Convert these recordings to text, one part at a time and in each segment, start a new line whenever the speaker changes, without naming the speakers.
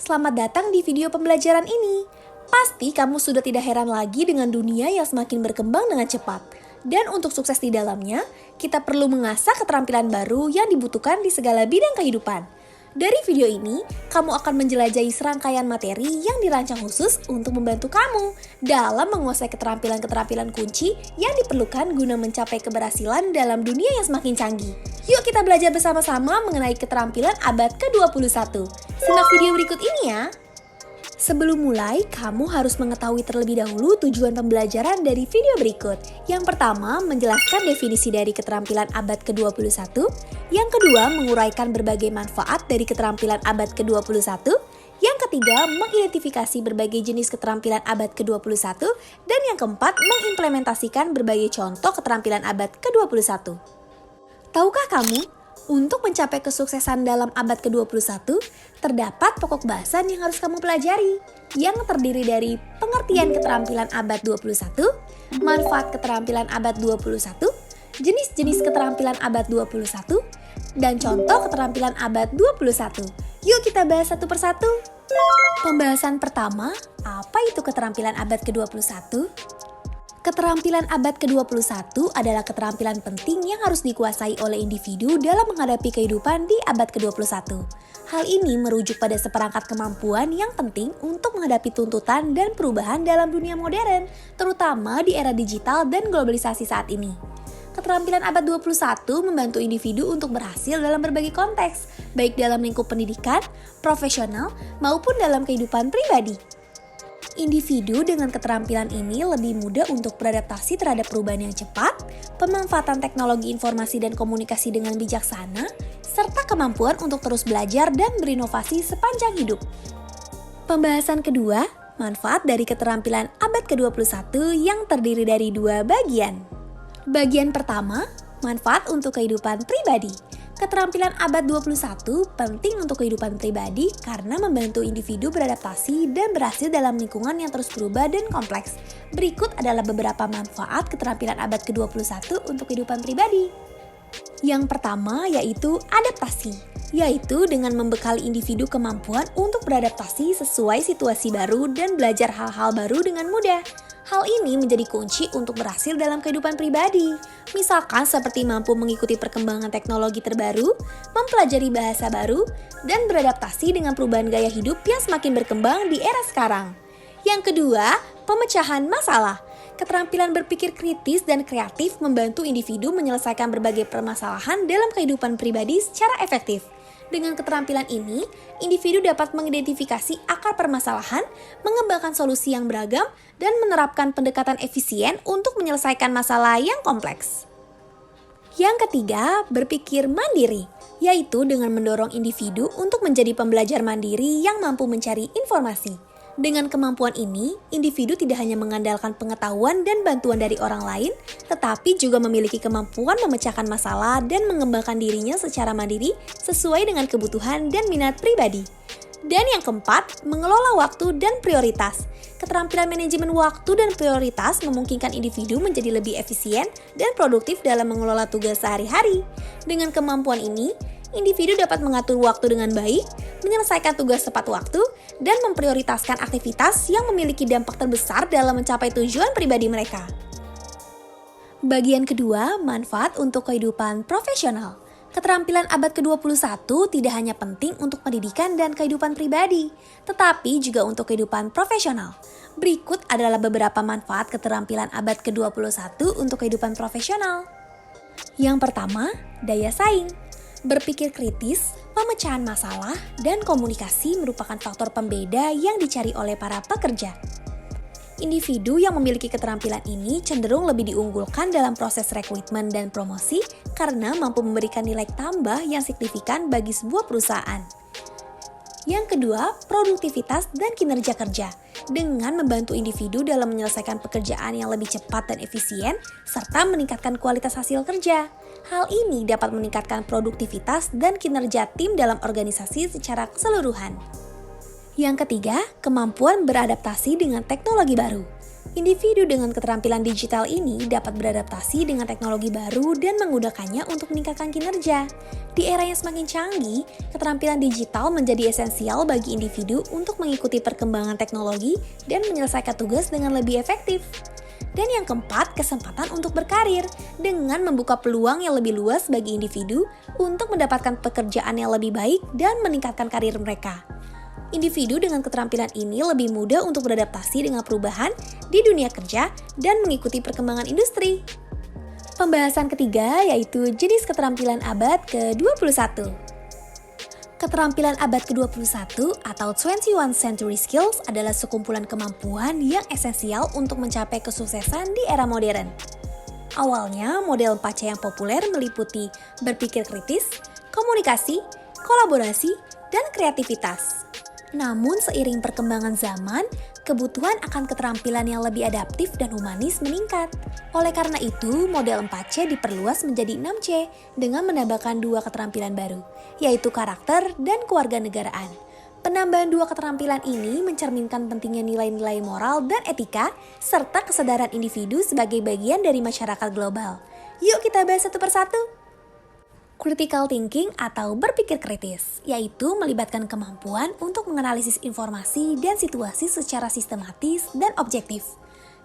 Selamat datang di video pembelajaran ini. Pasti kamu sudah tidak heran lagi dengan dunia yang semakin berkembang dengan cepat. Dan untuk sukses di dalamnya, kita perlu mengasah keterampilan baru yang dibutuhkan di segala bidang kehidupan. Dari video ini, kamu akan menjelajahi serangkaian materi yang dirancang khusus untuk membantu kamu dalam menguasai keterampilan-keterampilan kunci yang diperlukan guna mencapai keberhasilan dalam dunia yang semakin canggih. Yuk kita belajar bersama-sama mengenai keterampilan abad ke-21. Simak video berikut ini ya. Sebelum mulai, kamu harus mengetahui terlebih dahulu tujuan pembelajaran dari video berikut. Yang pertama, menjelaskan definisi dari keterampilan abad ke-21. Yang kedua, menguraikan berbagai manfaat dari keterampilan abad ke-21. Yang ketiga, mengidentifikasi berbagai jenis keterampilan abad ke-21. Dan yang keempat, mengimplementasikan berbagai contoh keterampilan abad ke-21. Tahukah kamu? Untuk mencapai kesuksesan dalam abad ke-21, terdapat pokok bahasan yang harus kamu pelajari, yang terdiri dari pengertian keterampilan abad 21, manfaat keterampilan abad 21, jenis-jenis keterampilan abad 21, dan contoh keterampilan abad 21. Yuk kita bahas satu persatu. Pembahasan pertama, apa itu keterampilan abad ke-21? Keterampilan abad ke-21 adalah keterampilan penting yang harus dikuasai oleh individu dalam menghadapi kehidupan di abad ke-21. Hal ini merujuk pada seperangkat kemampuan yang penting untuk menghadapi tuntutan dan perubahan dalam dunia modern, terutama di era digital dan globalisasi saat ini. Keterampilan abad 21 membantu individu untuk berhasil dalam berbagai konteks, baik dalam lingkup pendidikan, profesional, maupun dalam kehidupan pribadi. Individu dengan keterampilan ini lebih mudah untuk beradaptasi terhadap perubahan yang cepat, pemanfaatan teknologi informasi dan komunikasi dengan bijaksana, serta kemampuan untuk terus belajar dan berinovasi sepanjang hidup. Pembahasan kedua, manfaat dari keterampilan abad ke-21 yang terdiri dari dua bagian. Bagian pertama, manfaat untuk kehidupan pribadi. Keterampilan abad 21 penting untuk kehidupan pribadi karena membantu individu beradaptasi dan berhasil dalam lingkungan yang terus berubah dan kompleks. Berikut adalah beberapa manfaat keterampilan abad ke-21 untuk kehidupan pribadi. Yang pertama yaitu adaptasi, yaitu dengan membekali individu kemampuan untuk beradaptasi sesuai situasi baru dan belajar hal-hal baru dengan mudah. Hal ini menjadi kunci untuk berhasil dalam kehidupan pribadi. Misalkan seperti mampu mengikuti perkembangan teknologi terbaru, mempelajari bahasa baru, dan beradaptasi dengan perubahan gaya hidup yang semakin berkembang di era sekarang. Yang kedua, pemecahan masalah. Keterampilan berpikir kritis dan kreatif membantu individu menyelesaikan berbagai permasalahan dalam kehidupan pribadi secara efektif. Dengan keterampilan ini, individu dapat mengidentifikasi akar permasalahan, mengembangkan solusi yang beragam, dan menerapkan pendekatan efisien untuk menyelesaikan masalah yang kompleks. Yang ketiga, berpikir mandiri, yaitu dengan mendorong individu untuk menjadi pembelajar mandiri yang mampu mencari informasi. Dengan kemampuan ini, individu tidak hanya mengandalkan pengetahuan dan bantuan dari orang lain, tetapi juga memiliki kemampuan memecahkan masalah dan mengembangkan dirinya secara mandiri sesuai dengan kebutuhan dan minat pribadi. Dan yang keempat, mengelola waktu dan prioritas. Keterampilan manajemen waktu dan prioritas memungkinkan individu menjadi lebih efisien dan produktif dalam mengelola tugas sehari-hari. Dengan kemampuan ini, individu dapat mengatur waktu dengan baik, menyelesaikan tugas tepat waktu, dan memprioritaskan aktivitas yang memiliki dampak terbesar dalam mencapai tujuan pribadi mereka. Bagian kedua, manfaat untuk kehidupan profesional. Keterampilan abad ke-21 tidak hanya penting untuk pendidikan dan kehidupan pribadi, tetapi juga untuk kehidupan profesional. Berikut adalah beberapa manfaat keterampilan abad ke-21 untuk kehidupan profesional. Yang pertama, daya saing. Berpikir kritis, pemecahan masalah, dan komunikasi merupakan faktor pembeda yang dicari oleh para pekerja. Individu yang memiliki keterampilan ini cenderung lebih diunggulkan dalam proses rekrutmen dan promosi karena mampu memberikan nilai tambah yang signifikan bagi sebuah perusahaan. Yang kedua, produktivitas dan kinerja kerja. Dengan membantu individu dalam menyelesaikan pekerjaan yang lebih cepat dan efisien, serta meningkatkan kualitas hasil kerja. Hal ini dapat meningkatkan produktivitas dan kinerja tim dalam organisasi secara keseluruhan. Yang ketiga, kemampuan beradaptasi dengan teknologi baru. Individu dengan keterampilan digital ini dapat beradaptasi dengan teknologi baru dan menggunakannya untuk meningkatkan kinerja. Di era yang semakin canggih, keterampilan digital menjadi esensial bagi individu untuk mengikuti perkembangan teknologi dan menyelesaikan tugas dengan lebih efektif. Dan yang keempat, kesempatan untuk berkarir dengan membuka peluang yang lebih luas bagi individu untuk mendapatkan pekerjaan yang lebih baik dan meningkatkan karir mereka. Individu dengan keterampilan ini lebih mudah untuk beradaptasi dengan perubahan di dunia kerja dan mengikuti perkembangan industri. Pembahasan ketiga yaitu jenis keterampilan abad ke-21. Keterampilan abad ke-21 atau 21st Century Skills adalah sekumpulan kemampuan yang esensial untuk mencapai kesuksesan di era modern. Awalnya, model 4C yang populer meliputi berpikir kritis, komunikasi, kolaborasi, dan kreativitas. Namun seiring perkembangan zaman, kebutuhan akan keterampilan yang lebih adaptif dan humanis meningkat. Oleh karena itu, model 4C diperluas menjadi 6C dengan menambahkan 2 keterampilan baru, yaitu karakter dan kewarganegaraan. Penambahan 2 keterampilan ini mencerminkan pentingnya nilai-nilai moral dan etika, serta kesadaran individu sebagai bagian dari masyarakat global. Yuk kita bahas satu persatu. Critical thinking atau berpikir kritis, yaitu melibatkan kemampuan untuk menganalisis informasi dan situasi secara sistematis dan objektif.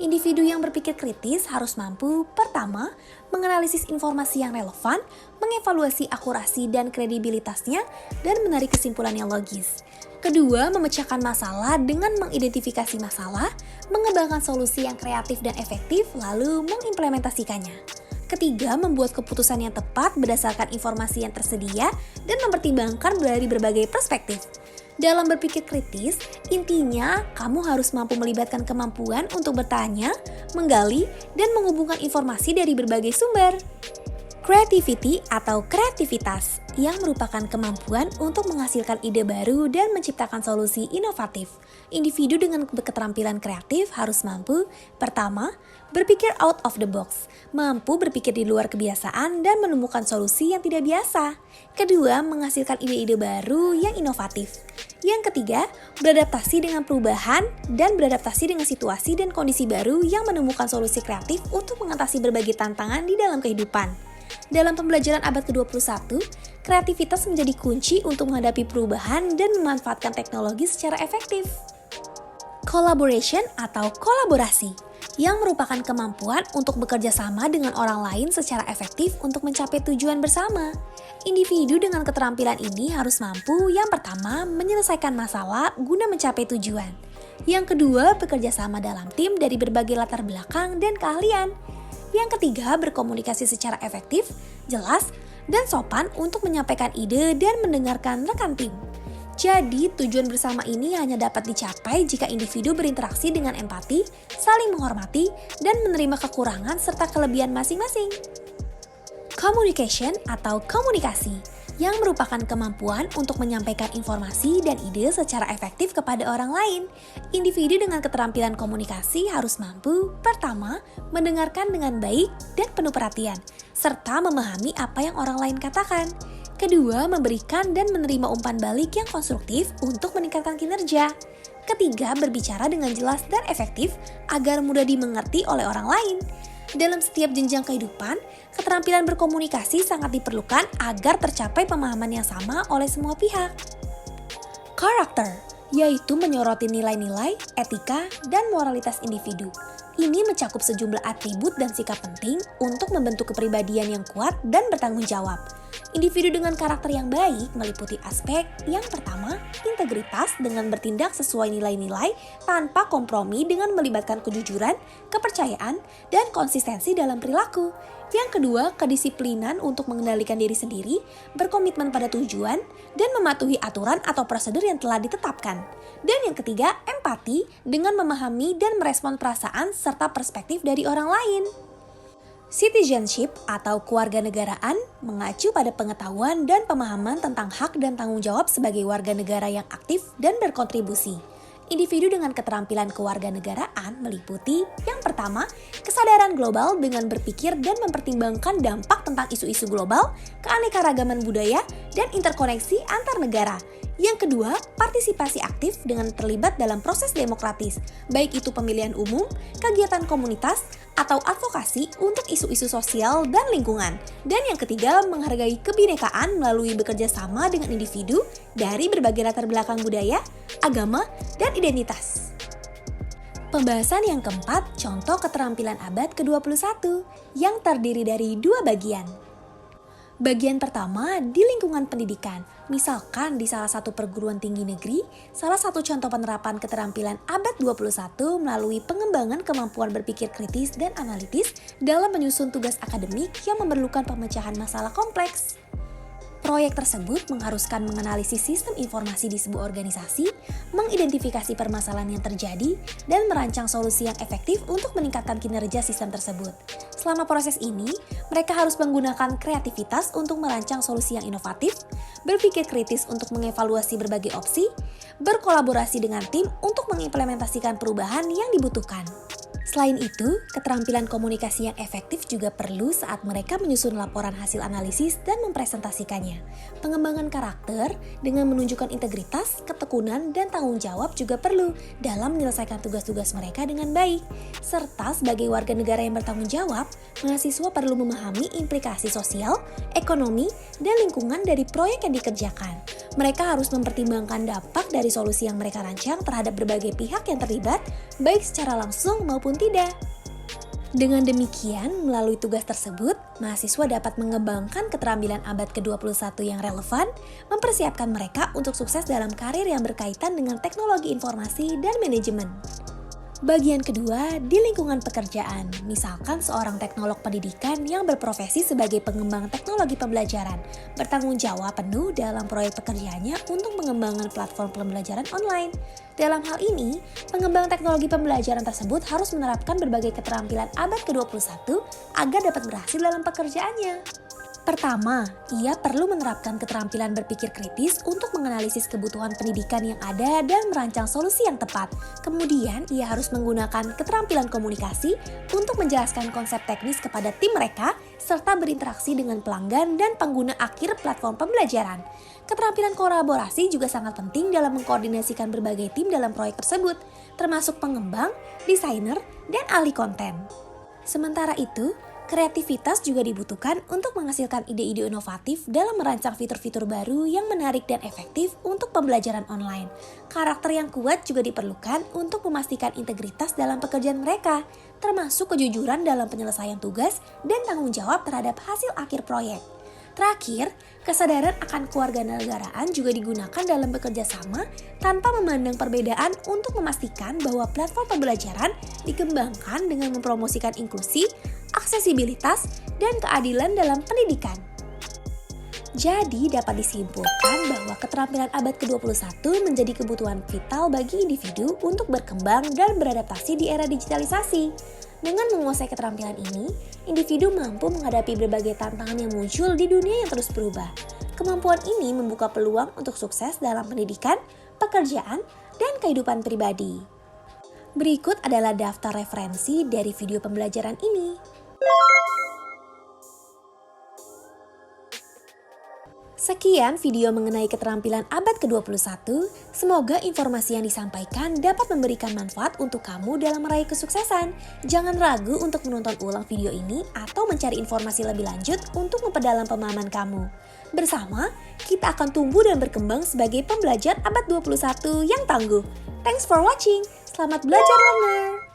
Individu yang berpikir kritis harus mampu, pertama, menganalisis informasi yang relevan, mengevaluasi akurasi dan kredibilitasnya, dan menarik kesimpulan yang logis. Kedua, memecahkan masalah dengan mengidentifikasi masalah, mengembangkan solusi yang kreatif dan efektif, lalu mengimplementasikannya. Ketiga, membuat keputusan yang tepat berdasarkan informasi yang tersedia dan mempertimbangkan dari berbagai perspektif. Dalam berpikir kritis, intinya kamu harus mampu melibatkan kemampuan untuk bertanya, menggali, dan menghubungkan informasi dari berbagai sumber. Creativity atau kreativitas yang merupakan kemampuan untuk menghasilkan ide baru dan menciptakan solusi inovatif. Individu dengan keterampilan kreatif harus mampu, pertama, berpikir out of the box, mampu berpikir di luar kebiasaan dan menemukan solusi yang tidak biasa. Kedua, menghasilkan ide-ide baru yang inovatif. Yang ketiga, beradaptasi dengan perubahan dan beradaptasi dengan situasi dan kondisi baru yang menemukan solusi kreatif untuk mengatasi berbagai tantangan di dalam kehidupan. Dalam pembelajaran abad ke-21, kreativitas menjadi kunci untuk menghadapi perubahan dan memanfaatkan teknologi secara efektif. Collaboration atau kolaborasi, yang merupakan kemampuan untuk bekerja sama dengan orang lain secara efektif untuk mencapai tujuan bersama. Individu dengan keterampilan ini harus mampu, yang pertama, menyelesaikan masalah guna mencapai tujuan. Yang kedua, bekerja sama dalam tim dari berbagai latar belakang dan keahlian. Yang ketiga, berkomunikasi secara efektif, jelas, dan sopan untuk menyampaikan ide dan mendengarkan rekan tim. Jadi, tujuan bersama ini hanya dapat dicapai jika individu berinteraksi dengan empati, saling menghormati, dan menerima kekurangan serta kelebihan masing-masing. Communication atau komunikasi, yang merupakan kemampuan untuk menyampaikan informasi dan ide secara efektif kepada orang lain. Individu dengan keterampilan komunikasi harus mampu, pertama, mendengarkan dengan baik dan penuh perhatian, serta memahami apa yang orang lain katakan. Kedua, memberikan dan menerima umpan balik yang konstruktif untuk meningkatkan kinerja. Ketiga, berbicara dengan jelas dan efektif agar mudah dimengerti oleh orang lain. Dalam setiap jenjang kehidupan, keterampilan berkomunikasi sangat diperlukan agar tercapai pemahaman yang sama oleh semua pihak. Karakter, yaitu menyoroti nilai-nilai, etika, dan moralitas individu. Ini mencakup sejumlah atribut dan sikap penting untuk membentuk kepribadian yang kuat dan bertanggung jawab. Individu dengan karakter yang baik meliputi aspek yang pertama, integritas dengan bertindak sesuai nilai-nilai tanpa kompromi dengan melibatkan kejujuran, kepercayaan, dan konsistensi dalam perilaku. Yang kedua, kedisiplinan untuk mengendalikan diri sendiri, berkomitmen pada tujuan, dan mematuhi aturan atau prosedur yang telah ditetapkan. Dan yang ketiga, empati dengan memahami dan merespon perasaan serta perspektif dari orang lain. Citizenship atau kewarganegaraan mengacu pada pengetahuan dan pemahaman tentang hak dan tanggung jawab sebagai warga negara yang aktif dan berkontribusi. Individu dengan keterampilan kewarganegaraan meliputi yang pertama, kesadaran global dengan berpikir dan mempertimbangkan dampak tentang isu-isu global, keanekaragaman budaya, dan interkoneksi antar negara. Yang kedua, partisipasi aktif dengan terlibat dalam proses demokratis, baik itu pemilihan umum, kegiatan komunitas, atau advokasi untuk isu-isu sosial dan lingkungan. Dan yang ketiga, menghargai kebinekaan melalui bekerja sama dengan individu dari berbagai latar belakang budaya, agama, dan identitas. Pembahasan yang keempat, contoh keterampilan abad ke-21, yang terdiri dari 2 bagian. Bagian pertama di lingkungan pendidikan, misalkan di salah satu perguruan tinggi negeri, salah satu contoh penerapan keterampilan abad 21 melalui pengembangan kemampuan berpikir kritis dan analitis dalam menyusun tugas akademik yang memerlukan pemecahan masalah kompleks. Proyek tersebut mengharuskan menganalisis sistem informasi di sebuah organisasi, mengidentifikasi permasalahan yang terjadi, dan merancang solusi yang efektif untuk meningkatkan kinerja sistem tersebut. Selama proses ini, mereka harus menggunakan kreativitas untuk merancang solusi yang inovatif, berpikir kritis untuk mengevaluasi berbagai opsi, berkolaborasi dengan tim untuk mengimplementasikan perubahan yang dibutuhkan. Selain itu, keterampilan komunikasi yang efektif juga perlu saat mereka menyusun laporan hasil analisis dan mempresentasikannya. Pengembangan karakter dengan menunjukkan integritas, ketekunan, dan tanggung jawab juga perlu dalam menyelesaikan tugas-tugas mereka dengan baik. Serta sebagai warga negara yang bertanggung jawab, mahasiswa perlu memahami implikasi sosial, ekonomi, dan lingkungan dari proyek yang dikerjakan. Mereka harus mempertimbangkan dampak dari solusi yang mereka rancang terhadap berbagai pihak yang terlibat, baik secara langsung maupun tidak. Dengan demikian, melalui tugas tersebut, mahasiswa dapat mengembangkan keterampilan abad ke-21 yang relevan, mempersiapkan mereka untuk sukses dalam karir yang berkaitan dengan teknologi informasi dan manajemen. Bagian kedua, di lingkungan pekerjaan, misalkan seorang teknolog pendidikan yang berprofesi sebagai pengembang teknologi pembelajaran, bertanggung jawab penuh dalam proyek pekerjaannya untuk pengembangan platform pembelajaran online. Dalam hal ini, pengembang teknologi pembelajaran tersebut harus menerapkan berbagai keterampilan abad ke-21 agar dapat berhasil dalam pekerjaannya. Pertama, ia perlu menerapkan keterampilan berpikir kritis untuk menganalisis kebutuhan pendidikan yang ada dan merancang solusi yang tepat. Kemudian, ia harus menggunakan keterampilan komunikasi untuk menjelaskan konsep teknis kepada tim mereka, serta berinteraksi dengan pelanggan dan pengguna akhir platform pembelajaran. Keterampilan kolaborasi juga sangat penting dalam mengkoordinasikan berbagai tim dalam proyek tersebut, termasuk pengembang, desainer, dan ahli konten. Sementara itu, kreativitas juga dibutuhkan untuk menghasilkan ide-ide inovatif dalam merancang fitur-fitur baru yang menarik dan efektif untuk pembelajaran online. Karakter yang kuat juga diperlukan untuk memastikan integritas dalam pekerjaan mereka, termasuk kejujuran dalam penyelesaian tugas dan tanggung jawab terhadap hasil akhir proyek. Terakhir, kesadaran akan kewarganegaraan juga digunakan dalam bekerja sama tanpa memandang perbedaan untuk memastikan bahwa platform pembelajaran dikembangkan dengan mempromosikan inklusi, aksesibilitas, dan keadilan dalam pendidikan. Jadi dapat disimpulkan bahwa keterampilan abad ke-21 menjadi kebutuhan vital bagi individu untuk berkembang dan beradaptasi di era digitalisasi. Dengan menguasai keterampilan ini, individu mampu menghadapi berbagai tantangan yang muncul di dunia yang terus berubah. Kemampuan ini membuka peluang untuk sukses dalam pendidikan, pekerjaan, dan kehidupan pribadi. Berikut adalah daftar referensi dari video pembelajaran ini. Sekian video mengenai keterampilan abad ke-21. Semoga informasi yang disampaikan dapat memberikan manfaat untuk kamu dalam meraih kesuksesan. Jangan ragu untuk menonton ulang video ini atau mencari informasi lebih lanjut untuk memperdalam pemahaman kamu. Bersama, kita akan tumbuh dan berkembang sebagai pembelajar abad 21 yang tangguh. Thanks for watching. Selamat belajar, learner!